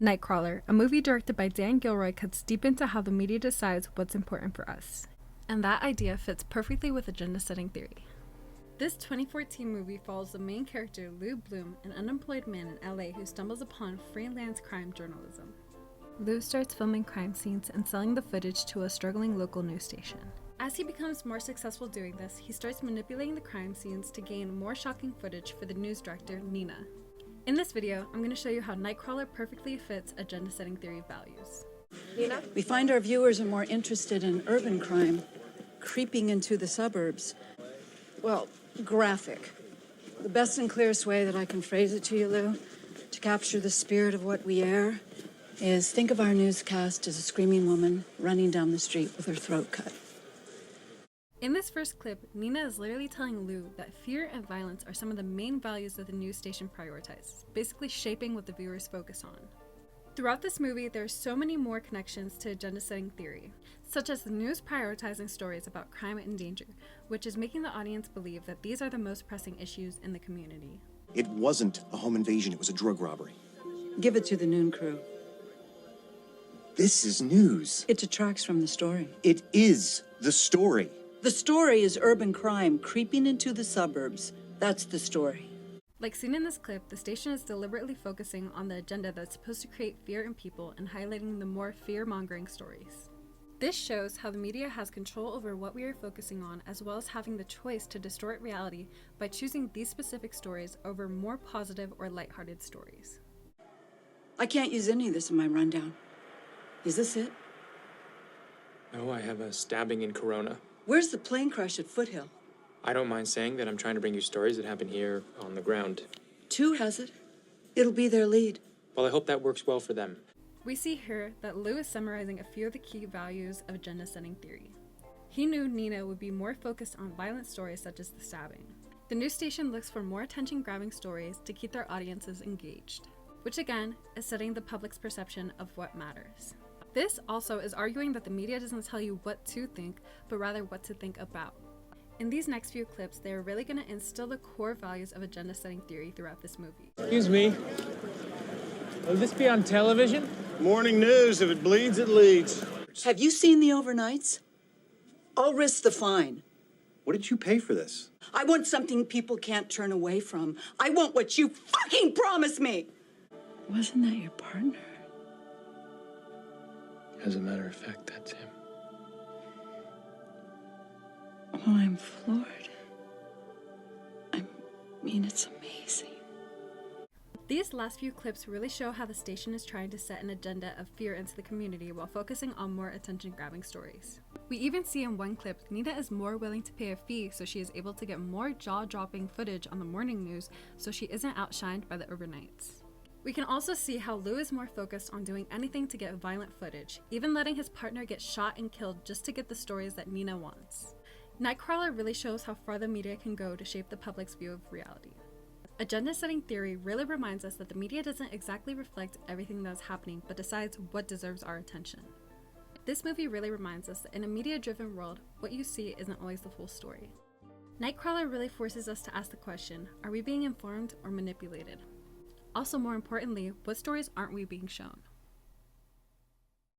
Nightcrawler, a movie directed by Dan Gilroy, cuts deep into how the media decides what's important for us. And that idea fits perfectly with agenda-setting theory. This 2014 movie follows the main character, Lou Bloom, an unemployed man in LA who stumbles upon freelance crime journalism. Lou starts filming crime scenes and selling the footage to a struggling local news station. As he becomes more successful doing this, he starts manipulating the crime scenes to gain more shocking footage for the news director, Nina. In this video, I'm going to show you how Nightcrawler perfectly fits agenda-setting theory values. Nina? We find our viewers are more interested in urban crime, creeping into the suburbs. Well, graphic. The best and clearest way that I can phrase it to you, Lou, to capture the spirit of what we air, is think of our newscast as a screaming woman running down the street with her throat cut. In this first clip, Nina is literally telling Lou that fear and violence are some of the main values that the news station prioritizes, basically shaping what the viewers focus on. Throughout this movie, there are so many more connections to agenda-setting theory, such as the news prioritizing stories about crime and danger, which is making the audience believe that these are the most pressing issues in the community. It wasn't a home invasion, it was a drug robbery. Give it to the noon crew. This is news. It detracts from the story. It is the story. The story is urban crime creeping into the suburbs. That's the story. Like seen in this clip, the station is deliberately focusing on the agenda that's supposed to create fear in people and highlighting the more fear-mongering stories. This shows how the media has control over what we are focusing on, as well as having the choice to distort reality by choosing these specific stories over more positive or lighthearted stories. I can't use any of this in my rundown. Is this it? No, I have a stabbing in Corona. Where's the plane crash at Foothill? I don't mind saying that I'm trying to bring you stories that happen here on the ground. 2 has it. It'll be their lead. Well, I hope that works well for them. We see here that Lou is summarizing a few of the key values of agenda-setting theory. He knew Nina would be more focused on violent stories such as the stabbing. The news station looks for more attention-grabbing stories to keep their audiences engaged, which again is setting the public's perception of what matters. This also is arguing that the media doesn't tell you what to think, but rather what to think about. In these next few clips, they are really going to instill the core values of agenda-setting theory throughout this movie. Excuse me. Will this be on television? Morning news. If it bleeds, it leads. Have you seen the overnights? I'll risk the fine. What did you pay for this? I want something people can't turn away from. I want what you fucking promised me. Wasn't that your partner? As a matter of fact, that's him. Oh, I'm floored. I mean, it's amazing. These last few clips really show how the station is trying to set an agenda of fear into the community while focusing on more attention-grabbing stories. We even see in one clip, Nina is more willing to pay a fee so she is able to get more jaw-dropping footage on the morning news so she isn't outshined by the overnights. We can also see how Lou is more focused on doing anything to get violent footage, even letting his partner get shot and killed just to get the stories that Nina wants. Nightcrawler really shows how far the media can go to shape the public's view of reality. Agenda-setting theory really reminds us that the media doesn't exactly reflect everything that is happening, but decides what deserves our attention. This movie really reminds us that in a media-driven world, what you see isn't always the full story. Nightcrawler really forces us to ask the question, are we being informed or manipulated? Also, more importantly, what stories aren't we being shown?